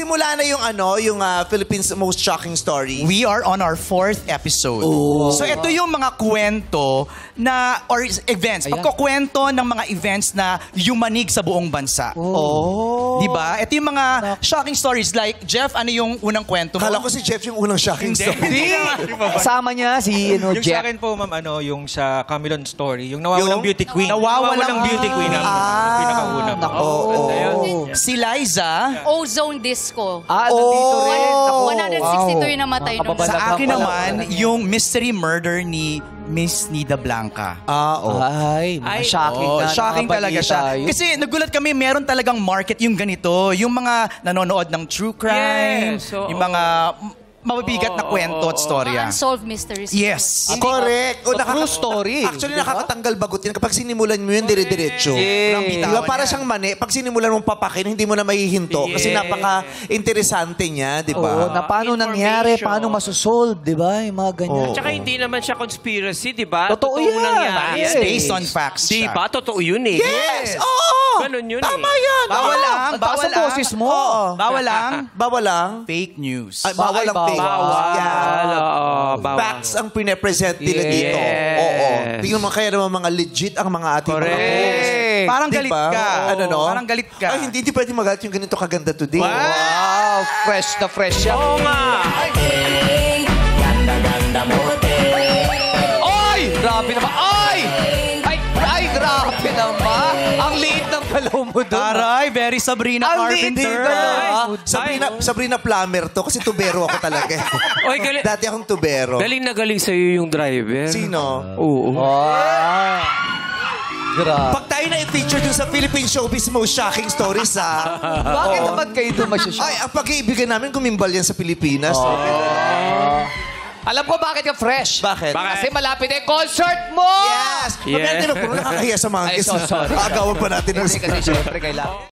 Nagsimula na yung Philippines Most Shocking Story. We are on our 4th episode. So ito yung mga kwento na, or events, pagkukwento ng mga events na yumanig sa buong bansa. Diba? Ito yung mga shocking stories. Like, Jeff, ano yung unang kwento mo? Kala ko si Jeff yung unang shocking story. Kasama niya si Yung Jeff. sa akin po, ma'am, yung sa Camilon story, yung nawawalang beauty queen. Nawawalang beauty queen ang pinakauna. Si Liza, Ozone Disco. Nandito rin. 162 yung namatay nun. sa akin naman, yung mystery murder ni Miss Nida Blanca. Ay, shocking na. Shocking talaga siya. Kasi nagulat kami, meron talagang market yung ganito. Yung mga nanonood ng true crime, yung mga mabibigat na kwento at storya. Unsolved mysteries. Yes. Correct. True story. Actually, nakakatanggal bagot yan. Kapag sinimulan mo yun, dire-diretso. Diba, para siyang mani, pag sinimulan mong papakin, hindi mo na mahihinto. Kasi napaka-interesante niya, di ba? Na paano nangyari, paano masosolve, di ba? Yung mga ganyan. Tsaka hindi naman siya conspiracy, di ba? Totoo yan. nangyari. It's based on facts Di siya. ba? Totoo yun eh. Yes! Oo! Ganun yun Tama yan! Bawal lang. Bawal lang. boses mo. Bawal lang. Bawal lang. Fake news. Ay, bawal lang fake. Bawal. Yeah. Bawal. Facts ang pine-present nila dito. Yes. Oo. Tingnan mo kaya naman mga legit ang mga ating mga hosts. Parang Di galit ba? ka. Ano, no? Parang galit ka. Ay, hindi pwede magalit yung ganito kaganda today. Wow, fresh na fresh siya. Oo nga. Ay! Grabe naman. Ay! Ay, grabe naman. Ang liit ng galaw mo doon. Aray, very Sabrina Ang liit Carpenter. ng galaw. Sabrina Plummer to kasi tubero ako talaga. Oy, galing. Dati akong tubero. Galing na galing sa'yo yung driver. Sino? Oo. Wow. Grabe. Pag tayo na-feature dun sa Philippine Showbiz Most Shocking Stories, ha? Bakit naman kayo doon masyashock? Ay, ang pag-iibigan namin gumimbal yan sa Pilipinas. Alam ko bakit ka fresh. Bakit? Kasi malapit na yung concert mo! Yes! Pag natin puro nakakahiya sa mga Ay, guests. sorry. Agawan pa natin ng Kasi syempre kailangan.